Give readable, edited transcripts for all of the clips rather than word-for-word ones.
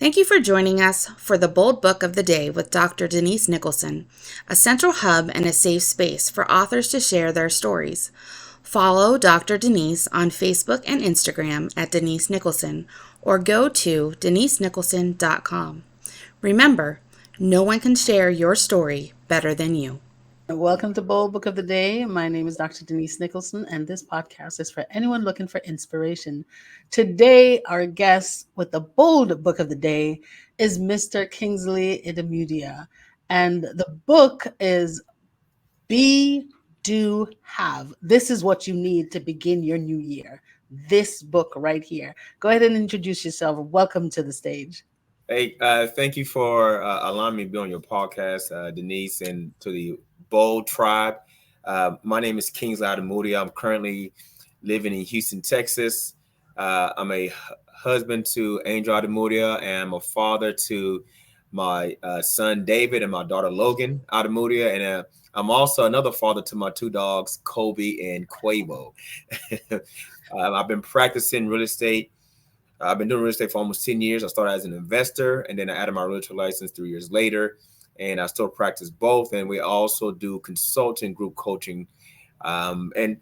Thank you for joining us for the Bold Book of the Day with Dr. Denise Nicholson, a central hub and a safe space for authors to share their stories. Follow Dr. Denise on Facebook and Instagram at Denise Nicholson or go to denisenicholson.com. Remember, no one can share your story better than you. Welcome to Bold Book of the Day. My name is Dr. Denise Nicholson, and this podcast is for anyone looking for inspiration. Today, our guest with the Bold Book of the Day is Mr. Kingsley Idemudia. And the book is Be, Do, Have. This is what you need to begin your new year. This book right here. Go ahead and introduce yourself. Welcome to the stage. Hey, thank you for allowing me to be on your podcast, Denise, and to the Bold Tribe. My name is Kingsley Idemudia. I'm currently living in Houston, Texas. I'm a husband to Angel Idemudia, and I'm a father to my son David and my daughter Logan Idemudia, and I'm also another father to my two dogs, Kobe and Quavo. I've been practicing real estate. I've been doing real estate for almost 10 years. I started as an investor, and then I added my realtor license 3 years later, and I still practice both. And we also do consulting, group coaching. And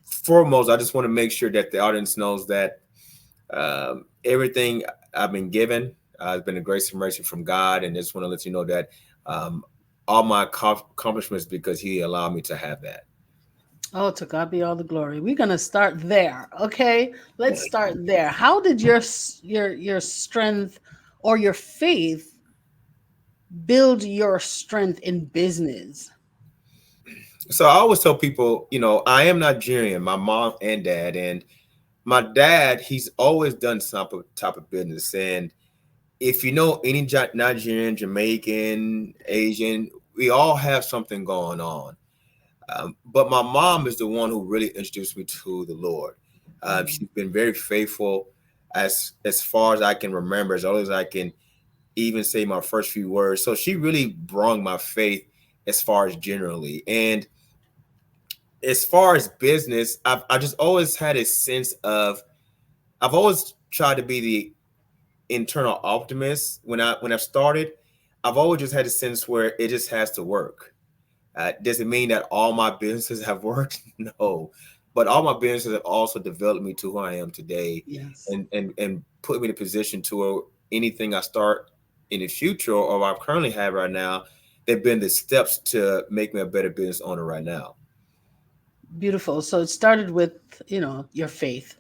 foremost, I just want to make sure that the audience knows that everything I've been given has been a grace and mercy from God. And I just want to let you know that all my accomplishments because He allowed me to have that. Oh, to God be all the glory. We're gonna start there, okay? Let's start there. How did your strength or your faith build your strength in business? So I always tell people, I am Nigerian, my mom and dad, and my dad, he's always done some type of business. And if you know any Nigerian, Jamaican, Asian, we all have something going on. But my mom is the one who really introduced me to the Lord. She's been very faithful as far as I can remember, as old as I can even say my first few words. So she really brought my faith as far as generally. And as far as business, I just always had a sense of, I've always tried to be the internal optimist when I started. I've always just had a sense where it just has to work. Does it mean that all my businesses have worked? No, but all my businesses have also developed me to who I am today, Yes. and put me in a position to where anything I start in the future or I currently have right now, they've been the steps to make me a better business owner right now. Beautiful. So it started with, your faith.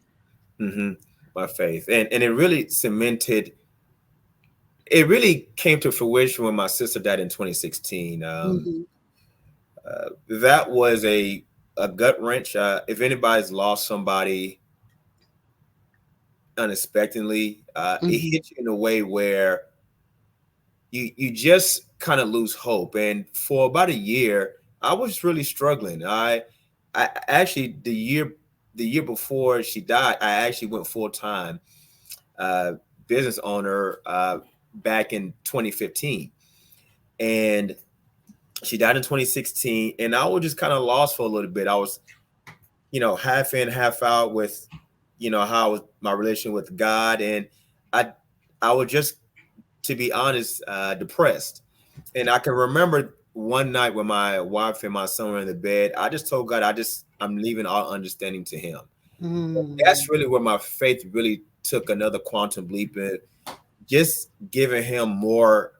hmm My faith, and it really cemented. It really came to fruition when my sister died in 2016. Mhm. That was a gut wrench. If anybody's lost somebody unexpectedly, it Mhm. hits you in a way where you just kind of lose hope. And for about a year, I was really struggling. I actually the year before she died, I actually went full time uh, business owner back in 2015, and she died in 2016, and I was just kind of lost for a little bit. I was, half in, half out with, how was my relation with God, and I, I was just, to be honest, depressed. And I can remember one night when my wife and my son were in the bed, I just told God, I'm leaving all understanding to Him. Mm. That's really where my faith really took another quantum leap in, just giving Him more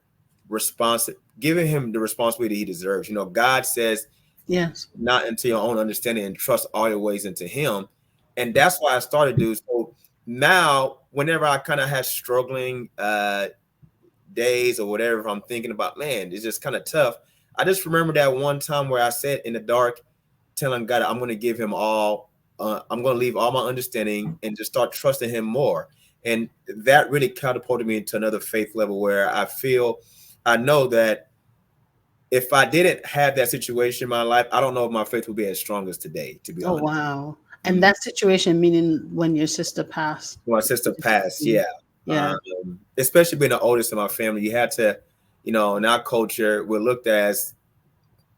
response, giving Him the responsibility He deserves. God says, Yes. not into your own understanding and trust all your ways into Him. And that's why I started to. So now, whenever I kind of have struggling days or whatever, if I'm thinking about, man, it's just kind of tough. I just remember that one time where I sat in the dark, telling God, I'm going to give Him all. I'm going to leave all my understanding and just start trusting Him more. And that really catapulted me into another faith level where I know that if I didn't have that situation in my life, I don't know if my faith would be as strong as today, to be Oh, honest. wow. And Mhm. that situation, meaning when your sister passed. My sister passed, yeah. Yeah. Especially being the oldest in my family, you had to, in our culture, we're looked at as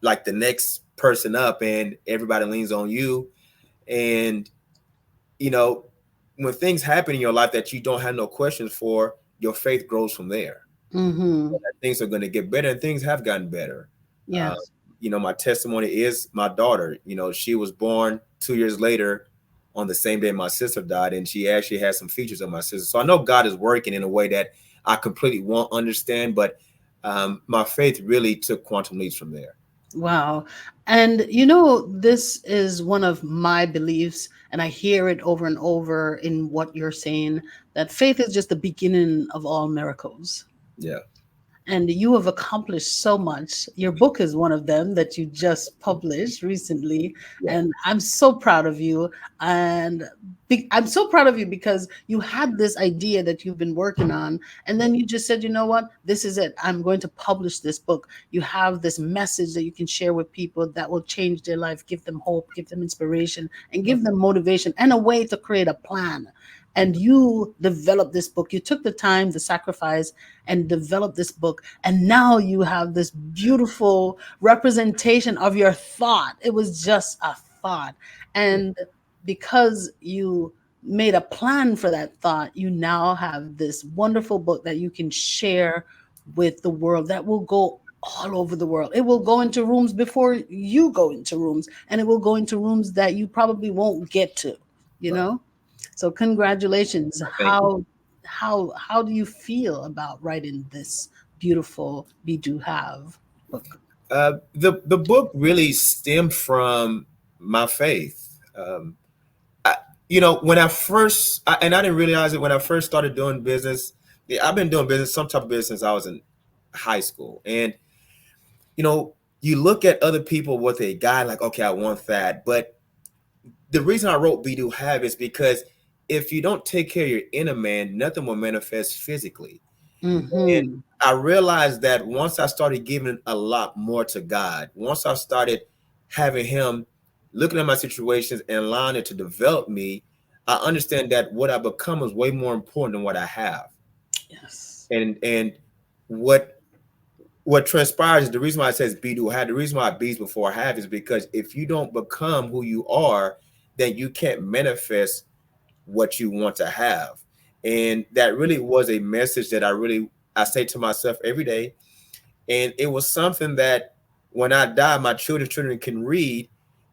like the next person up, and everybody leans on you. And, you know, when things happen in your life that you don't have no questions for, your faith grows from there. Mm-hmm. Things are going to get better, and things have gotten better. Uh, Yes. my testimony is my daughter. She was born 2 years later on the same day my sister died, and she actually has some features of my sister. So I know God is working in a way that I completely won't understand, but my faith really took quantum leaps from there. Wow. And this is one of my beliefs, and I hear it over and over in what you're saying, that faith is just the beginning of all miracles. Yeah. And you have accomplished so much. Your book is one of them that you just published recently, Yeah. and I'm so proud of you. And I'm so proud of you because you had this idea that you've been working on, and then you just said, you know what, this is it. I'm going to publish this book. You have this message that you can share with people that will change their life, give them hope, give them inspiration, and give them motivation, and a way to create a plan. And you developed this book. You took the time, the sacrifice, and developed this book. And now you have this beautiful representation of your thought. It was just a thought. And because you made a plan for that thought, you now have this wonderful book that you can share with the world that will go all over the world. It will go into rooms before you go into rooms, and it will go into rooms that you probably won't get to, you Right. know? So congratulations. Thank you. How do you feel about writing this beautiful Be Do Have book? The book really stemmed from my faith. I, when and I didn't realize it when I first started doing business. Yeah, I've been doing business, some type of business. I was in high school, and you know, you look at other people what they got, like, okay, I want that. But the reason I wrote Be Do Have is because if you don't take care of your inner man, nothing will manifest physically. And Mm-hmm. I realized that once I started giving a lot more to God, once I started having Him looking at my situations and allowing it to develop me, I understand that what I become is way more important than what I have. Yes. And what transpires is the reason why it says be do have. The reason why be's before have is because if you don't become who you are, then you can't manifest what you want to have. And that really was a message that I say to myself every day. And it was something that when I die, my children can read,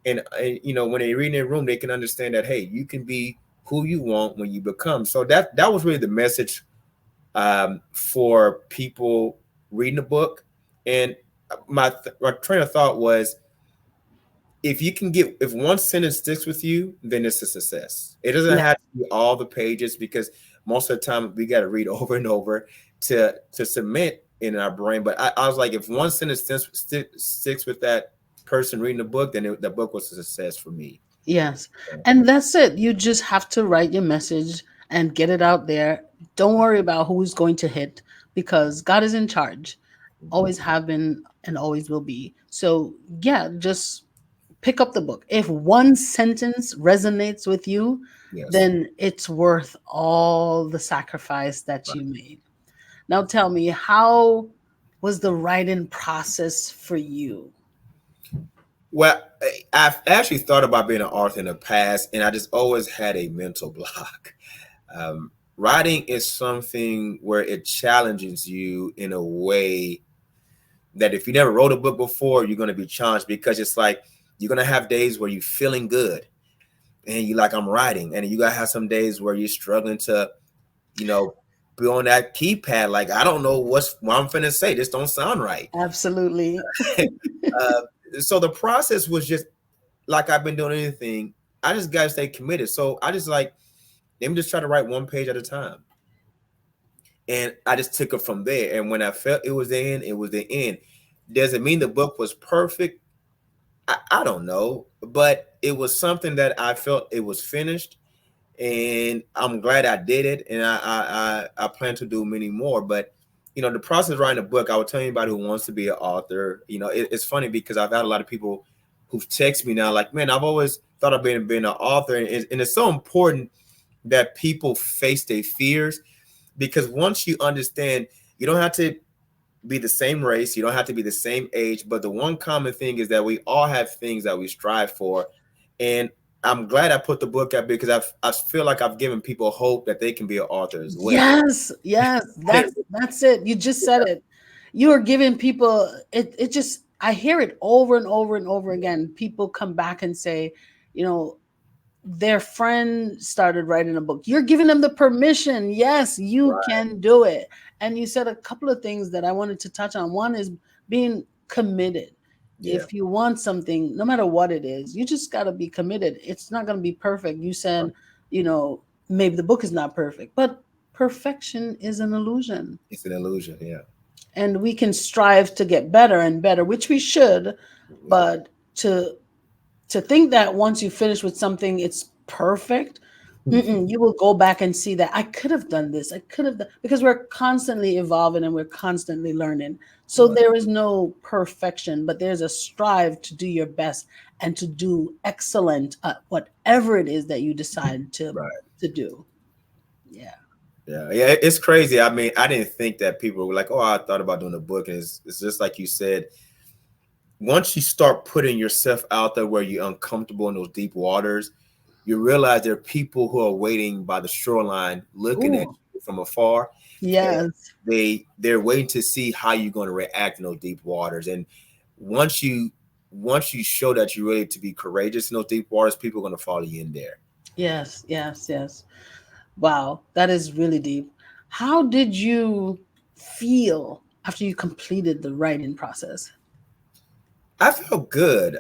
and when they read in their room, they can understand that hey, you can be who you want when you become. So that was really the message for people reading the book. And my train of thought was, if one sentence sticks with you, then it's a success. It doesn't Yeah. have to be all the pages, because most of the time we got to read over and over to cement in our brain. But I was like, if one sentence sticks with that person reading the book, then the book was a success for me. Yes. And that's it. You just have to write your message and get it out there. Don't worry about who's going to hit, because God is in charge. Always have been and always will be. So, yeah, just pick up the book. If one sentence resonates with you, Yes. then it's worth all the sacrifice that you made. Now tell me, how was the writing process for you? Well, I've actually thought about being an author in the past, and I just always had a mental block. Writing is something where it challenges you in a way that if you never wrote a book before, you're going to be challenged, because it's like you're going to have days where you're feeling good and you like, I'm writing, and you got to have some days where you're struggling to, you know, be on that keypad. Like, I don't know what I'm finna say. This don't sound right. Absolutely. uh, so the process was just like I've been doing anything. I just got to stay committed. So I just like, let me just try to write one page at a time. And I just took it from there. And when I felt it was the end, it was the end. Does it mean the book was perfect? I don't know, but it was something that I felt it was finished, and I'm glad I did it, and I plan to do many more. But the process of writing a book, I would tell anybody who wants to be an author. It's funny because I've had a lot of people who've texted me now, like, man, I've always thought of being an author, and it's so important that people face their fears, because once you understand, you don't have to be the same race, you don't have to be the same age, but the one common thing is that we all have things that we strive for. And I'm glad I put the book out because I feel like I've given people hope that they can be an author as well. Yes, yes, that's it. You just said it. You are giving people it just I hear it over and over and over again. People come back and say, you know, their friend started writing a book. You're giving them the permission. Yes, you Right. can do it. And you said a couple of things that I wanted to touch on. One is being committed. Yeah. If you want something, no matter what it is, you just got to be committed. It's not going to be perfect. You said, you know, maybe the book is not perfect, but perfection is an illusion. It's an illusion. Yeah. And we can strive to get better and better, which we should, Yeah. but to think that once you finish with something, it's perfect. You will go back and see that I could have done this. I could have done, because we're constantly evolving and we're constantly learning. So Right. there is no perfection, but there's a strive to do your best and to do excellent at whatever it is that you decide Right. to do. Yeah. Yeah. Yeah. It's crazy. I mean, I didn't think that people were like, oh, I thought about doing a book. And it's just like you said, once you start putting yourself out there where you're uncomfortable in those deep waters, you realize there are people who are waiting by the shoreline looking at Ooh, you from afar. And yes. they're waiting to see how you're going to react in those deep waters. And once you once you show that you're ready to be courageous in those deep waters, people are going to follow you in there. Yes, yes, yes. Wow, that is really deep. How did you feel after you completed the writing process? I felt good.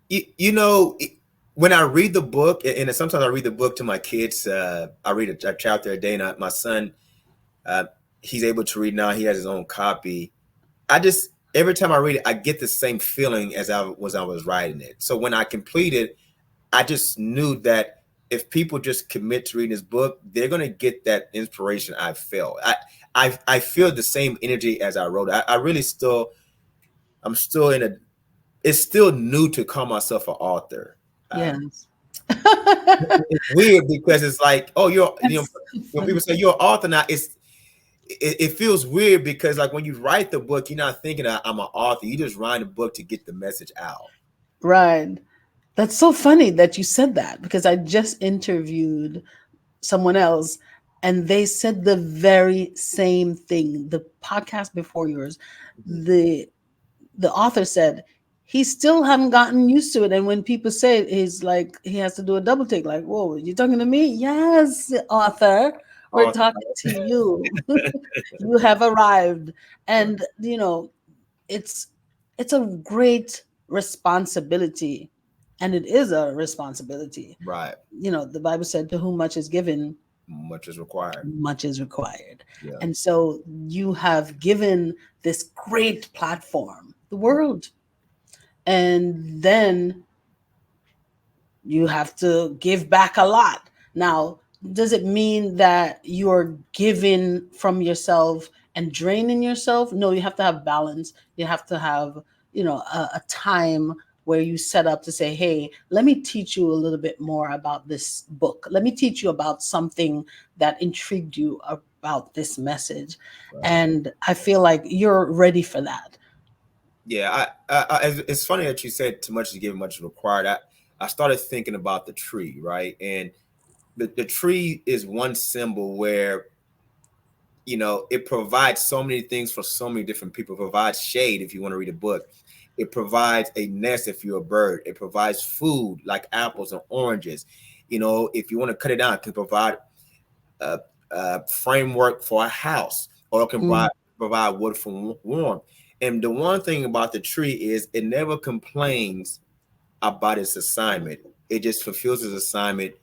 You know, when I read the book, and sometimes I read the book to my kids. I read a chapter a day, and my son, uh, he's able to read now. He has his own copy. I just every time I read it, I get the same feeling as I was writing it. So when I completed, I just knew that if people just commit to reading this book, they're gonna get that inspiration I felt. I feel the same energy as I wrote. I really still I'm still in a. It's still new to call myself an author. Um, Yes. it's weird because it's like, oh, That's so when funny. people say you're an author now, it feels weird because like when you write the book, you're not thinking I'm an author. You just write a book to get the message out. Right. That's so funny that you said that because I just interviewed someone else and they said the very same thing. The podcast before yours, Mhm. the the author said he still haven't gotten used to it. And when people say it, he's like he has to do a double take, like, whoa, you talking to me? Yes, author. We're Author. talking to you. You have arrived. Right. And it's it's a great responsibility. And it is a responsibility. Right. The Bible said, to whom much is given, Much is required. much is required. Yeah. And so you have given this great platform, the world. And then you have to give back a lot. Now, does it mean that you're giving from yourself and draining yourself? No, you have to have balance. You have to have, a time where you set up to say, hey, let me teach you a little bit more about this book. Let me teach you about something that intrigued you about this message. Right. And I feel like you're ready for that. Yeah. It's funny that you said too much is given, much is required. I started thinking about the tree, right? And the tree is one symbol where it provides so many things for so many different people. It provides shade if you want to read a book. It provides a nest if you're a bird. It provides food like apples and oranges. If you want to cut it down, it can provide a framework for a house, or it can Mm, provide wood for warmth. And the one thing about the tree is it never complains about its assignment. It just fulfills its assignment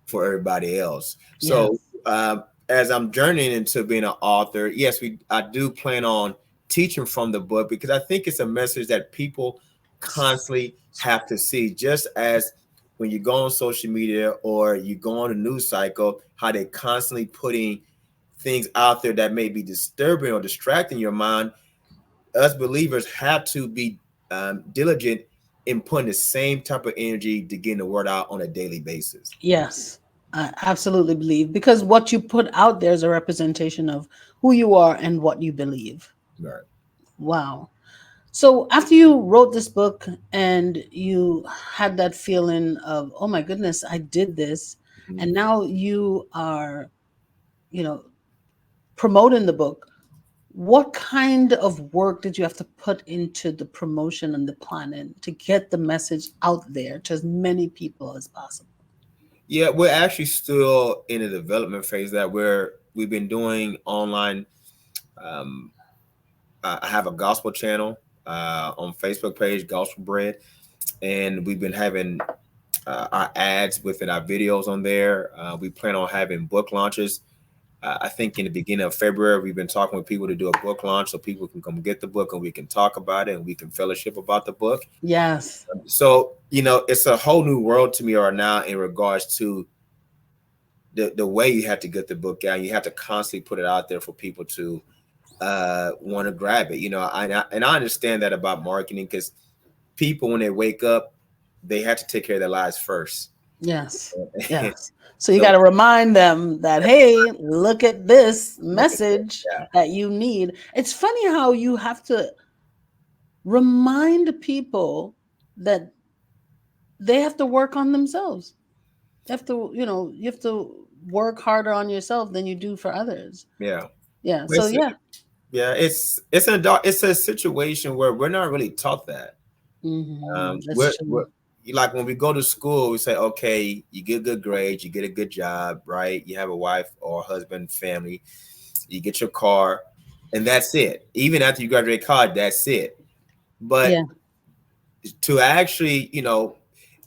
for everybody else. So yes. as I'm journeying into being an author, yes, I do plan on teaching from the book because I think it's a message that people constantly have to see. Just as when you go on social media or you go on a news cycle, how they constantly putting things out there that may be disturbing or distracting your mind. Us believers have to be diligent in putting the same type of energy to getting the word out on a daily basis. Yes, I absolutely believe because what you put out there is a representation of who you are and what you believe. Right. Wow. So after you wrote this book and you had that feeling of, oh my goodness, I did this, Mhm. and now you are, you know, promoting the book, what kind of work did you have to put into the promotion and the planning to get the message out there to as many people as possible? Yeah, we're actually still in the development phase that we've been doing online. Um, I have a gospel channel on Facebook page, Gospel Bread, and we've been having our ads within our videos on there. We plan on having book launches. I think in the beginning of February, we've been talking with people to do a book launch so people can come get the book and we can talk about it and we can fellowship about the book. Yes. So, it's a whole new world to me right now in regards to the way you have to get the book out. You have to constantly put it out there for people to want to grab it. I understand that about marketing because people, when they wake up, they have to take care of their lives first. Yes. Yes. So you got So to remind them that, hey, look at this look at that. message Yeah. that you need. It's funny how you have to remind people that they have to work on themselves. You have to, you have to work harder on yourself than you do for others. Yeah. Yeah. So It's, yeah. yeah, it's a situation where we're not really taught that. That's We're true. like when we go to school, we say, okay, you get good grades, you get a good job, right? You have a wife or husband, family, you get your car, and that's it. Even after you graduate college, that's it. But Yeah. to actually,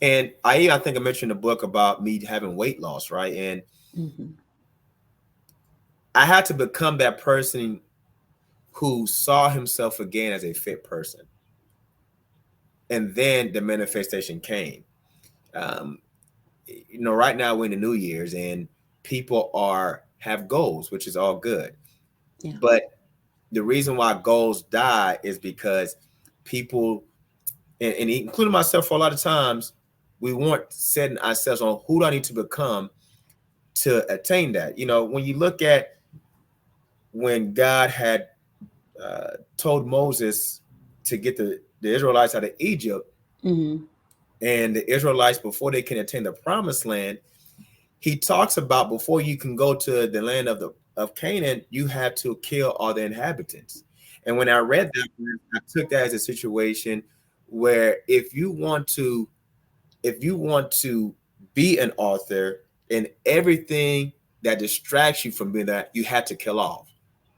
and I think I mentioned a book about me having weight loss, right? And hmm I had to become that person who saw himself again as a fit person. And then the manifestation came. Um, right now we're in the New Year's and people are have goals, which is all good. Yeah. But the reason why goals die is because people, and including myself, for a lot of times, we weren't setting ourselves on who do I need to become to attain that. When you look at when God had told Moses to get the Israelites out of Egypt, hmm and the Israelites, before they can attain the promised land, he talks about before you can go to the land of Canaan, you have to kill all the inhabitants. And when I read that, I took that as a situation where if you want to be an author, and everything that distracts you from being that, you have to kill off,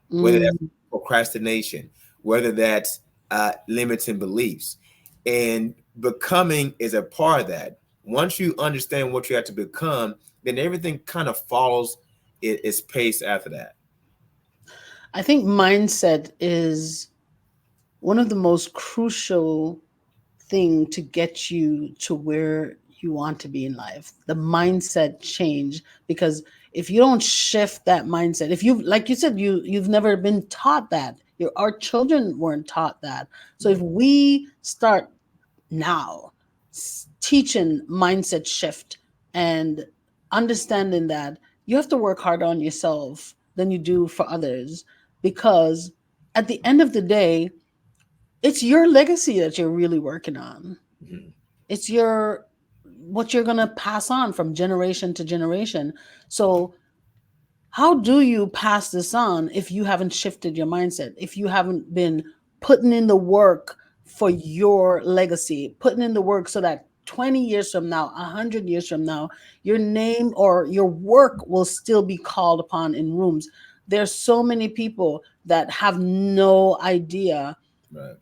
whether that's mm procrastination, whether that's limiting beliefs. And becoming is a part of that. Once you understand what you have to become, then everything kind of follows its pace after that. I think mindset is one of the most crucial thing to get you to where you want to be in life. The mindset change, because if you don't shift that mindset, if you, like you said, you've never been taught that, our children weren't taught that. So if we start now teaching mindset shift and understanding that you have to work harder on yourself than you do for others, because at the end of the day, it's your legacy that you're really working on. Mhm. It's your, what you're going to pass on from generation to generation. So how do you pass this on if you haven't shifted your mindset, if you haven't been putting in the work for your legacy, putting in the work so that 20 years from now, 100 years from now, your name or your work will still be called upon in rooms? There's so many people that have no idea Right,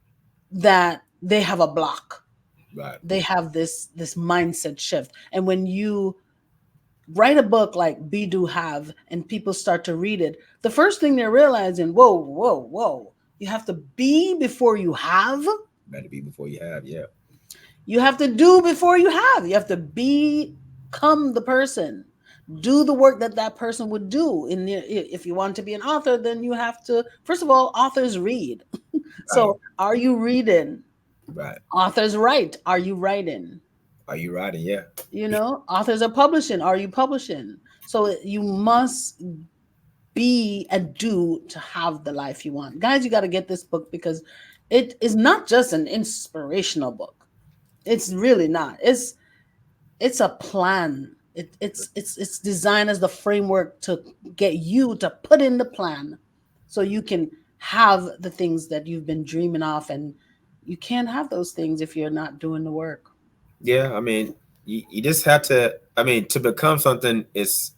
that they have a block. right, They have this mindset shift. And when you write a book like Be Do Have and people start to read it, the first thing they're realizing, whoa, whoa, whoa, you have to be before you have. better be before you have, yeah. You have to do before you have. You have to become the person. Do the work that that person would do. If you want to be an author, then you have to. First of all, authors read. Right, So, are you reading? right. Authors write. Are you writing? Are you writing? Yeah. Authors are publishing. Are you publishing? So you must be and do to have the life you want. Guys, you got to get this book because It is not just an inspirational book. It's really not. It's a plan. It's designed as the framework to get you to put in the plan so you can have the things that you've been dreaming of, and you can't have those things if you're not doing the work. Yeah, I mean, you just have to. I mean, to become something, is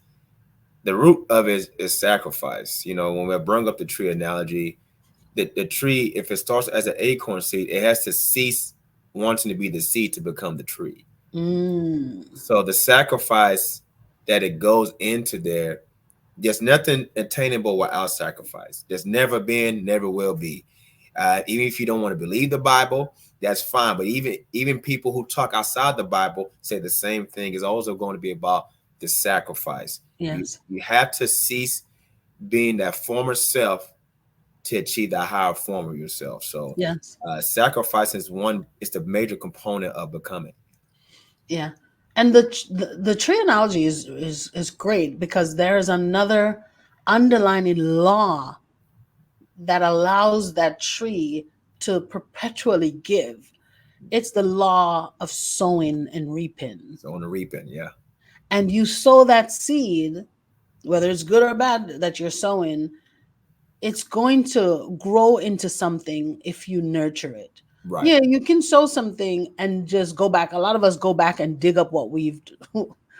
the root of it is sacrifice. You know, when we bring up the tree analogy, the tree, if it starts as an acorn seed, it has to cease wanting to be the seed to become the tree. Mm, So the sacrifice that it goes into there, there's nothing attainable without sacrifice. There's never been, never will be. Even if you don't want to believe the Bible, that's fine. But even people who talk outside the Bible say the same thing. Is also going to be about the sacrifice. You yes, you have to cease being that former self to achieve that higher form of yourself. So yes, sacrifice is one. It's the major component of becoming. yeah. And the tree analogy is great because there's another underlining law that allows that tree to perpetually give. It's the law of sowing and reaping. So on the reaping, yeah, And you sow that seed, whether it's good or bad that you're sowing, it's going to grow into something if you nurture it. right. Yeah, you can sow something and just go back. A lot of us go back and dig up what we've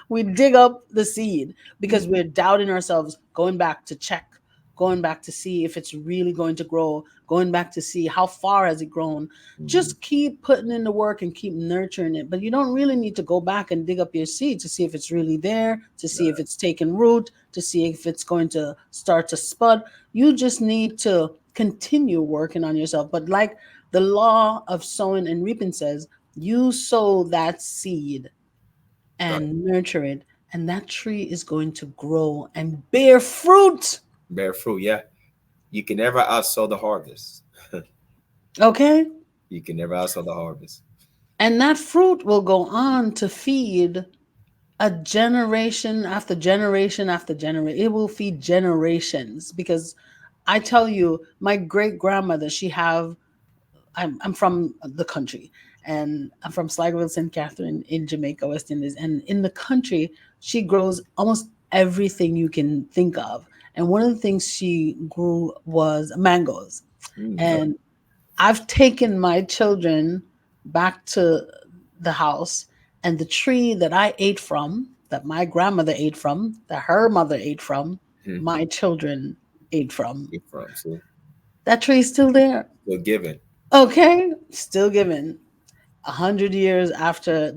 we dig up the seed because Mm-hmm. we're doubting ourselves, going back to check, going back to see if it's really going to grow, going back to see how far has it grown. Mm-hmm. Just keep putting in the work and keep nurturing it. But you don't really need to go back and dig up your seed to see if it's really there, to see if it's taken root, to see if it's going to start to spud. You just need to continue working on yourself. But like the law of sowing and reaping says, you sow that seed Right. and nurture it, and that tree is going to grow and bear fruit. Bear fruit, yeah. You can never outsow the harvest. Okay? You can never outsow the harvest. And that fruit will go on to feed a generation after generation after generation. It will feed generations because I tell you, my great grandmother, I'm from the country, and I'm from Sligoville, St. Catherine in Jamaica, West Indies. And in the country, she grows almost everything you can think of. And one of the things she grew was mangoes. Okay. And I've taken my children back to the house, and the tree that I ate from, that my grandmother ate from, that her mother ate from, Mm-hmm. my children ate from, Get from, see, that tree is still there. still giving. Okay, still giving. 100 years after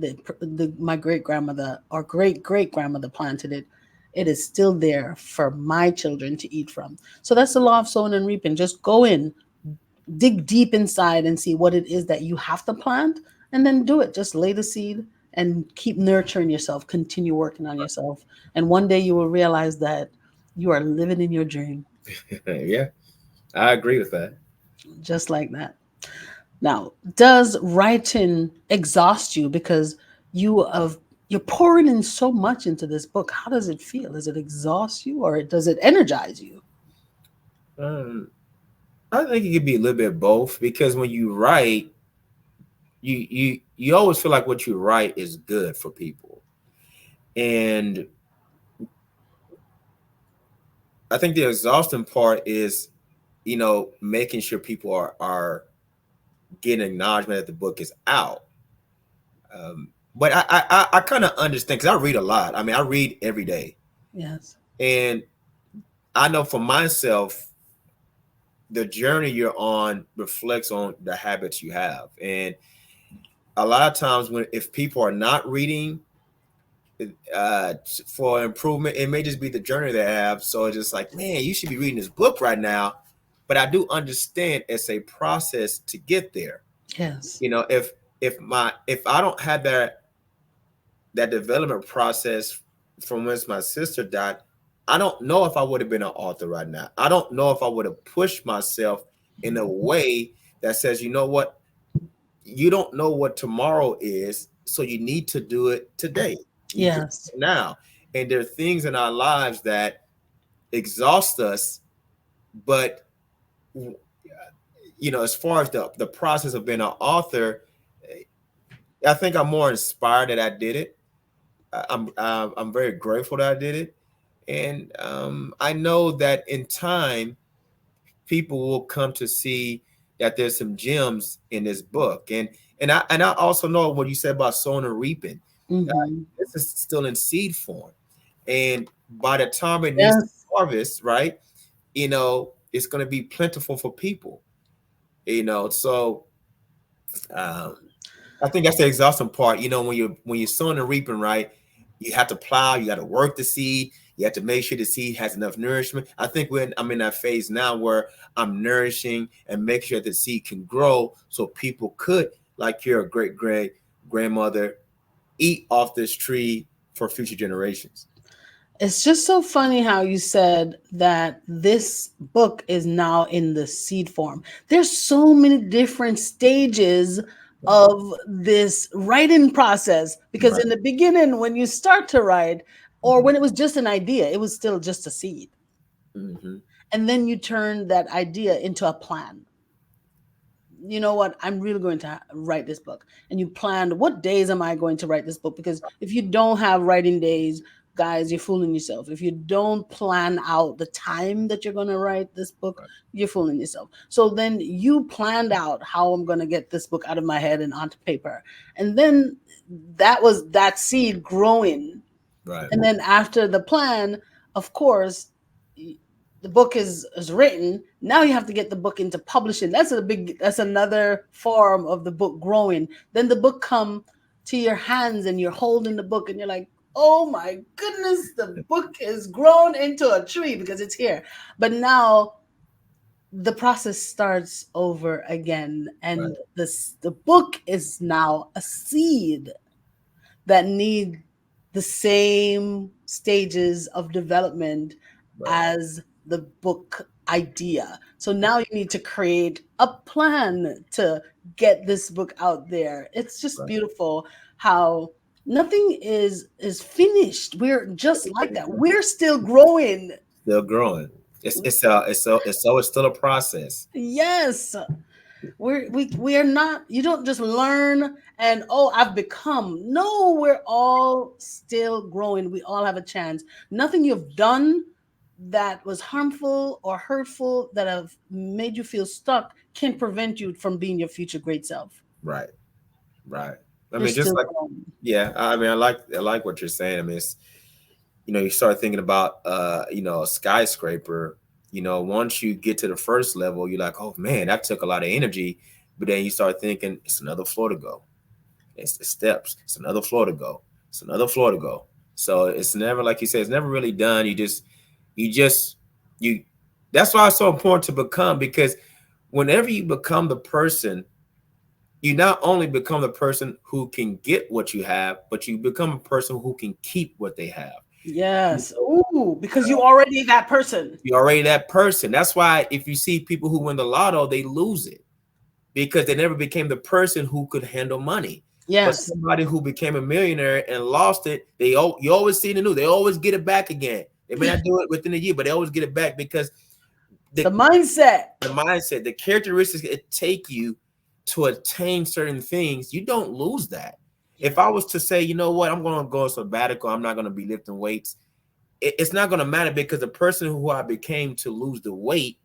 my great grandmother or great great grandmother planted it, it is still there for my children to eat from. So that's the law of sowing and reaping. Just go in, dig deep inside, and see what it is that you have to plant, and then do it. Just lay the seed and keep nurturing yourself. Continue working on yourself, and one day you will realize that you are living in your dream, Yeah, I agree with that. just like that. Now, does writing exhaust you because you have you're pouring in so much into this book? How does it feel? Does it exhaust you or does it energize you? Um, I think it could be a little bit of both because when you write, you always feel like what you write is good for people, and I think the exhausting part is, making sure people are getting acknowledgement that the book is out. But I kind of understand because I read a lot. I mean, I read every day, Yes. and I know for myself, the journey you're on reflects on the habits you have, and a lot of times when if people are not reading uh for improvement, it may just be the journey they have. So it's just like, man, you should be reading this book right now. But I do understand it's a process to get there. Yes. If I don't have that development process from when my sister died, I don't know if I would have been an author right now. I don't know if I would have pushed myself in a way that says, you know what, you don't know what tomorrow is, so you need to do it today. You need to do Yes. it now. And there are things in our lives that exhaust us, but as far as the process of being an author, I think I'm more inspired that I did it. I'm very grateful that I did it, and I know that in time people will come to see that there's some gems in this book, and I also know what you said about sowing and reaping. Uh, Mm-hmm. this is still in seed form, and by the time it needs to Yes. harvest, right? It's going to be plentiful for people. So um, I think that's the exhausting part. When you're sowing and reaping, right? You have to plow. You got to work the seed. You have to make sure the seed has enough nourishment. I think I'm in that phase now where I'm nourishing and making sure the seed can grow, so people could, like your great grandmother, eat off this tree for future generations. It's just so funny how you said that this book is now in the seed form. There's so many different stages Right. of this writing process, because Right. in the beginning, when you start to write, or Mhm. when it was just an idea, it was still just a seed. Mhm. And then you turn that idea into a plan. You know what, I'm really going to write this book, and you planned, what days am I going to write this book? Because if you don't have writing days, guys, you're fooling yourself. If you don't plan out the time that you're going to write this book, Right. you're fooling yourself. So then you planned out how I'm going to get this book out of my head and onto paper, and then that was that seed growing. Right. And then after the plan, of course, the book is written. Now you have to get the book into publishing. That's another form of the book growing. Then the book come to your hands, and you're holding the book, and you're like, oh my goodness, the book is grown into a tree because it's here. But now the process starts over again, Right. and the book is now a seed that need the same stages of development Right. as the book idea. So now you need to create a plan to get this book out there. It's just Right. beautiful how nothing is finished. We're just like that. We're still growing. Still growing. It's still a process. Yes. We are not, you don't just learn and, oh, I've become. No, we're all still growing. We all have a chance. Nothing you've done that was harmful or hurtful that have made you feel stuck can prevent you from being your future great self. Right. Right. I You're mean, just still like, growing. yeah. I mean, I like what you're saying. I mean, you start thinking about a skyscraper. Once you get to the first level, you're like, oh man, that took a lot of energy. But then you start thinking it's another floor to go. It's the steps. It's another floor to go. It's another floor to go. So it's never, like you said, it's never really done. You. That's why it's so important to become, because whenever you become the person, you not only become the person who can get what you have, but you become a person who can keep what they have. Yes. Ooh, because you already that person. You're already that person. That's why if you see people who win the lotto, they lose it because they never became the person who could handle money. But Yes. somebody who became a millionaire and lost it, you always see the news. They always get it back again. They may not do it within a year, but they always get it back because The the mindset. the mindset, the characteristics it take you to attain certain things, you don't lose that. If I was to say, you know what, I'm going to go sabbatical, I'm not going to be lifting weights, it's not going to matter because the person who I became to lose the weight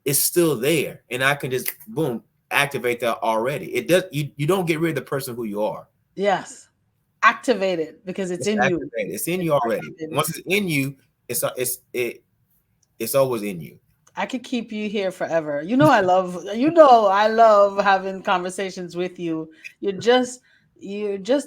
is still there, and I can just boom activate that already. It does. You don't get rid of the person who you are. Yes. Activate it because it's It's in you. activated. It's in It's you already. activated. Once it's in you, it's always in you. I could keep you here forever. I love having conversations with you. You're just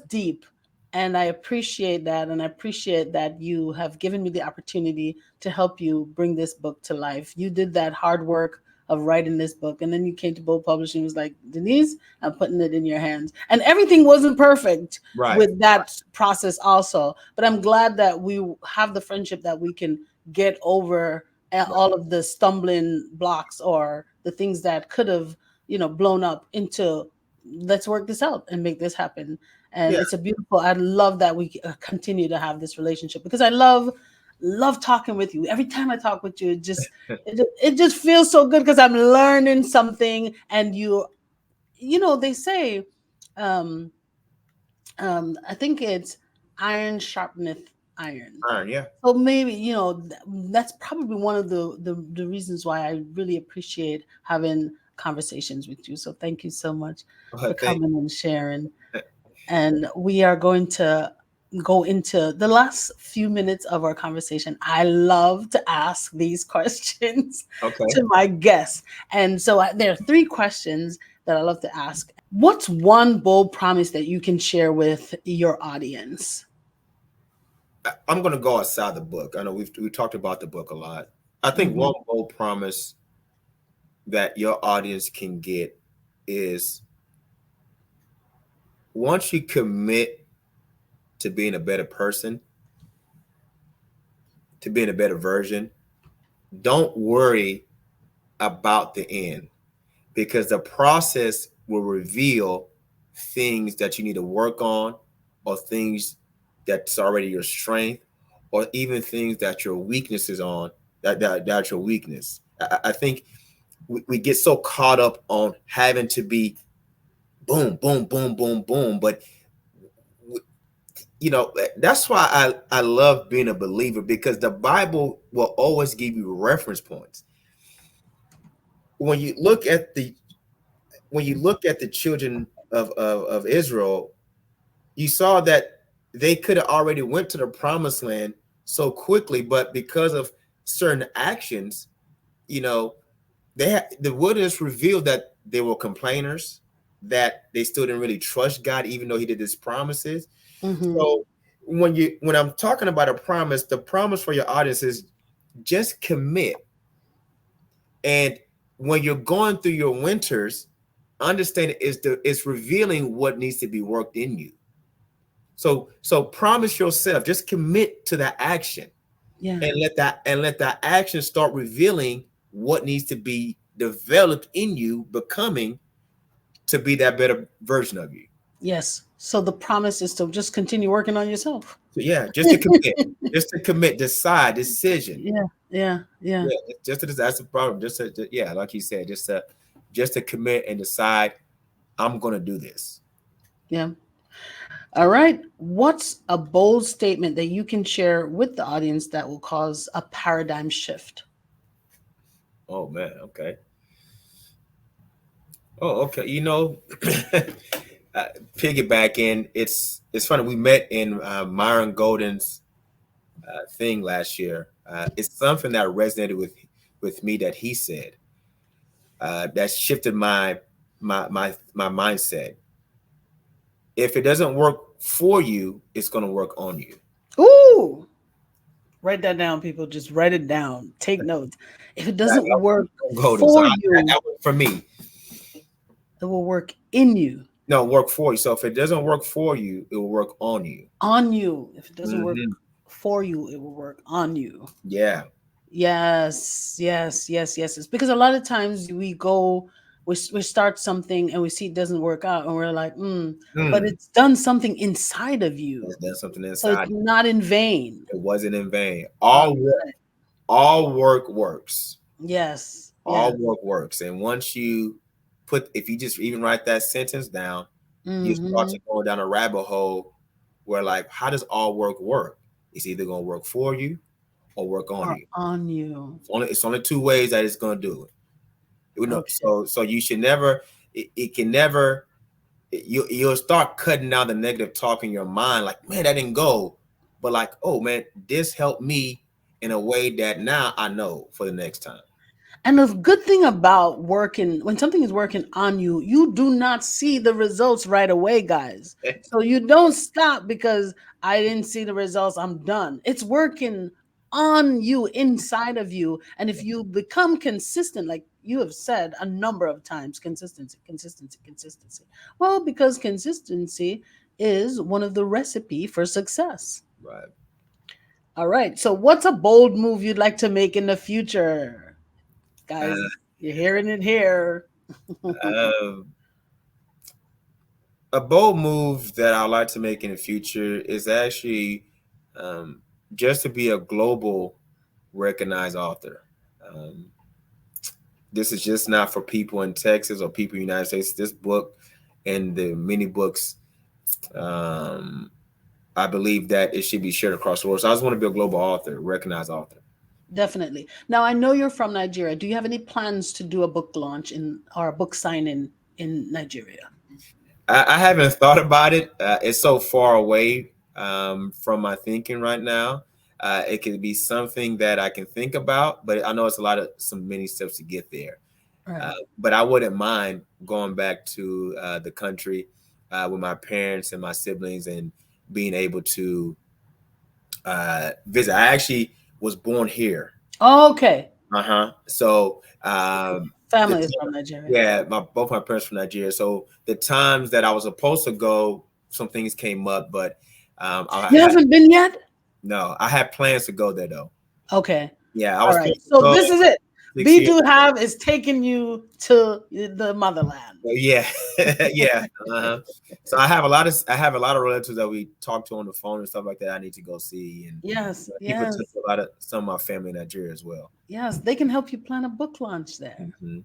deep, and I appreciate that, and I appreciate that you have given me the opportunity to help you bring this book to life. You did that hard work of writing this book, and then you came to Bold Publishing and was like, Denise, I'm putting it in your hands. And everything wasn't perfect Right. with that process also, but I'm glad that we have the friendship that we can get over Right. all of the stumbling blocks or the things that could have blown up into, let's work this out and make this happen. And Yeah. it's a beautiful, I love that we continue to have this relationship, because I love Love talking with you. Every time I talk with you, it just feels so good because I'm learning something. And they say, um, I think it's iron sharpeneth iron. Yeah. So maybe that's probably one of the reasons why I really appreciate having conversations with you. So thank you so much for Thank. coming and sharing. And we are going to go into the last few minutes of our conversation. I love to ask these questions Okay. to my guests. And so there are three questions that I love to ask. What's one bold promise that you can share with your audience? I'm going to go outside the book. I know we talked about the book a lot. I think Mhm. one bold promise that your audience can get is once you commit to being a better person, to being a better version, don't worry about the end because the process will reveal things that you need to work on or things that's already your strength or even things that your weaknesses on that's your weakness. I think we get so caught up on having to be boom, boom, boom, boom, boom. But that's why I love being a believer because the Bible will always give you reference points. When you look at the children of Israel, you saw that they could have already went to the promised land so quickly, but because of certain actions, you know, the wilderness revealed that they were complainers, that they still didn't really trust God, even though He did His promises. Mhm. So when I'm talking about a promise, the promise for your audience is just commit. And when you're going through your winters, understand it's revealing what needs to be worked in you. So promise yourself, just commit to that action Yeah. and let that action start revealing what needs to be developed in you, becoming to be that better version of you. Yes. So the promise is to just continue working on yourself. So yeah, just to commit, decide, decision. Yeah. Yeah. Yeah. Yeah, that's the problem. Yeah, like you said, just to commit and decide I'm gonna do this. Yeah. All right. What's a bold statement that you can share with the audience that will cause a paradigm shift? Oh man, okay. Oh, okay. Piggyback in. It's funny. We met in Myron Golden's thing last year. It's something that resonated with me that he said that shifted my mindset. If it doesn't work for you, it's going to work on you. Ooh, write that down, people. Just write it down. Take notes. If it That, doesn't that work was Golden. So for that, you, that was for me. it will work in you, No, work for you. So if it doesn't work for you, it will work on you. on you. If it doesn't work Hmm. for you, it will work on you. Yeah. Yes, yes, yes, yes. It's because a lot of times we start something and we see it doesn't work out, and we're like, but Mm. it's done something inside of you, There's done something so it's inside. not in vain. It wasn't in vain. All right. All work works. Yes, All yes. work works. And once if you just even write that sentence down, you start Mm-hmm. to go down a rabbit hole where, like, how does all work work? It's either going to work for you or work on Or you. on you. It's only two ways that it's going to do it. Okay. So you should never, it can never, you'll start cutting down the negative talk in your mind, like, man, that didn't go. But like, oh man, this helped me in a way that now I know for the next time. And the good thing about working, when something is working on you, you do not see the results right away, guys. So you don't stop because I didn't see the results, I'm done. It's working on you, inside of you. And if you become consistent, like you have said a number of times, consistency, consistency, consistency. Well, because consistency is one of the recipe for success. Right. All right. So what's a bold move you'd like to make in the future? Uh, Guys, you're hearing it here. uh, a bold move that I like to make in the future is actually um, just to be a global recognized author. This is just not for people in Texas or people in the United States. This book and the many books, I believe that it should be shared across the world. So I just want to be a global author, recognized author. Definitely. Now, I know you're from Nigeria. Do you have any plans to do a book launch or a book signing in Nigeria? I haven't thought about it. It's so far away from my thinking right now. It could be something that I can think about, but I know it's some many steps to get there. Right. But I wouldn't mind going back to the country with my parents and my siblings and being able to visit. I actually was born here. Oh, okay. So family is from Nigeria. Yeah, both my parents from Nigeria. So the times that I was supposed to go, some things came up, but you haven't been yet? No, I had plans to go there though. Okay. Yeah, all right. So this is it. Be Do Have is taking you to the motherland. Yeah, yeah. So I have a lot of relatives that we talk to on the phone and stuff like that. I need to go see, and yes, people took some of my family in Nigeria as well. Yes, they can help you plan a book launch there. Mm-hmm.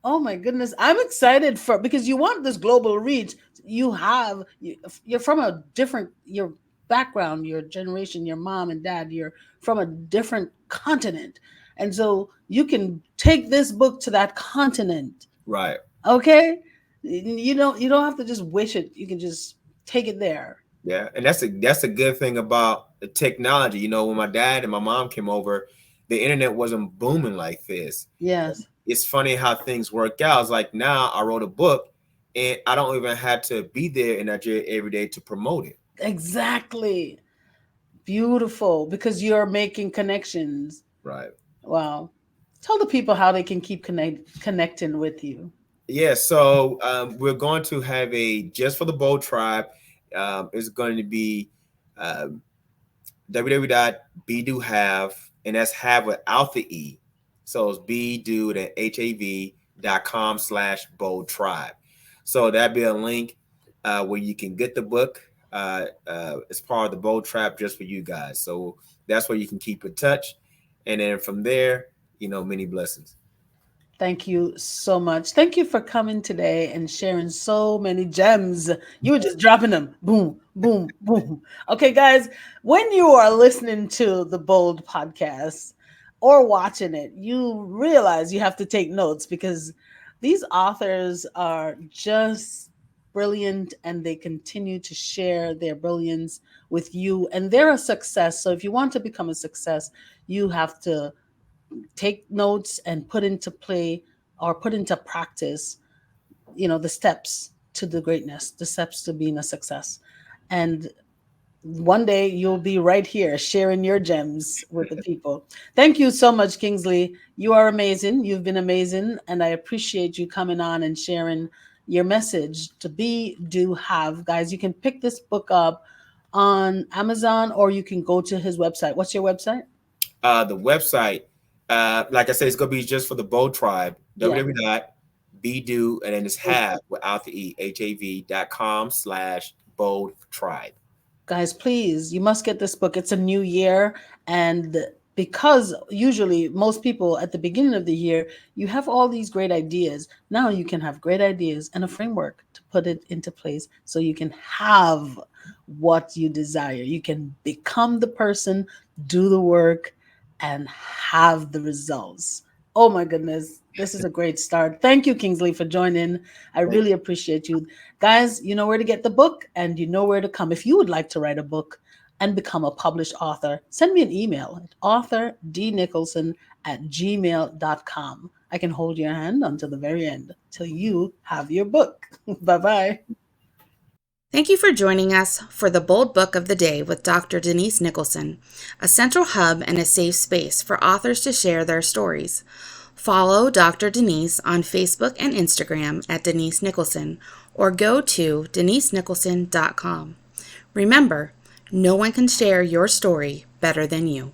Oh my goodness, I'm excited because you want this global reach. You're from a different your background, your generation, your mom and dad. You're from a different continent. And so you can take this book to that continent. Right. Okay. You don't have to just wish it. You can just take it there. Yeah. And that's a good thing about the technology. You know, when my dad and my mom came over, the internet wasn't booming like this. Yes. It's funny how things work out. It's like now I wrote a book and I don't even have to be there in Nigeria every day to promote it. Exactly. Beautiful. Because you're making connections. Right. Wow. Tell the people how they can keep connecting with you. Yeah, so we're going to have just for the Bold Tribe, it's going to be www.bedohave, and that's have without the E. So it's bedo, then hav.com/Bold Tribe. So that'd be a link where you can get the book. It's part of the Bold Tribe just for you guys. So that's where you can keep in touch. And then from there, many blessings. Thank you so much. Thank you for coming today and sharing so many gems. You were just dropping them. Boom, boom, boom. Okay, guys, when you are listening to the Bold podcast or watching it, you realize you have to take notes because these authors are just brilliant and they continue to share their brilliance with you. And they're a success. So if you want to become a success, you have to take notes and put into play or put into practice, the steps to the greatness, the steps to being a success. And one day you'll be right here sharing your gems with the people. Thank you so much, Kingsley. You are amazing. You've been amazing. And I appreciate you coming on and sharing your message to Be, Do, Have. Guys, you can pick this book up on Amazon or you can go to his website. What's your website? The website, like I said, it's going to be just for the Bold Tribe, www.bedo, and then it's have without the E, hav.com/Bold Tribe. Guys, please, you must get this book. It's a new year. And because usually most people at the beginning of the year, you have all these great ideas. Now you can have great ideas and a framework to put it into place so you can have what you desire. You can become the person, do the work, and have the results. Oh my goodness. This is a great start. Thank you, Kingsley, for joining. I really appreciate you. Guys, you know where to get the book and you know where to come. If you would like to write a book and become a published author, send me an email at authordnicholson@gmail.com. I can hold your hand until the very end, till you have your book. Bye-bye. Thank you for joining us for the Bold Book of the Day with Dr. Denise Nicholson, a central hub and a safe space for authors to share their stories. Follow Dr. Denise on Facebook and Instagram at Denise Nicholson or go to denisenicholson.com. Remember, no one can share your story better than you.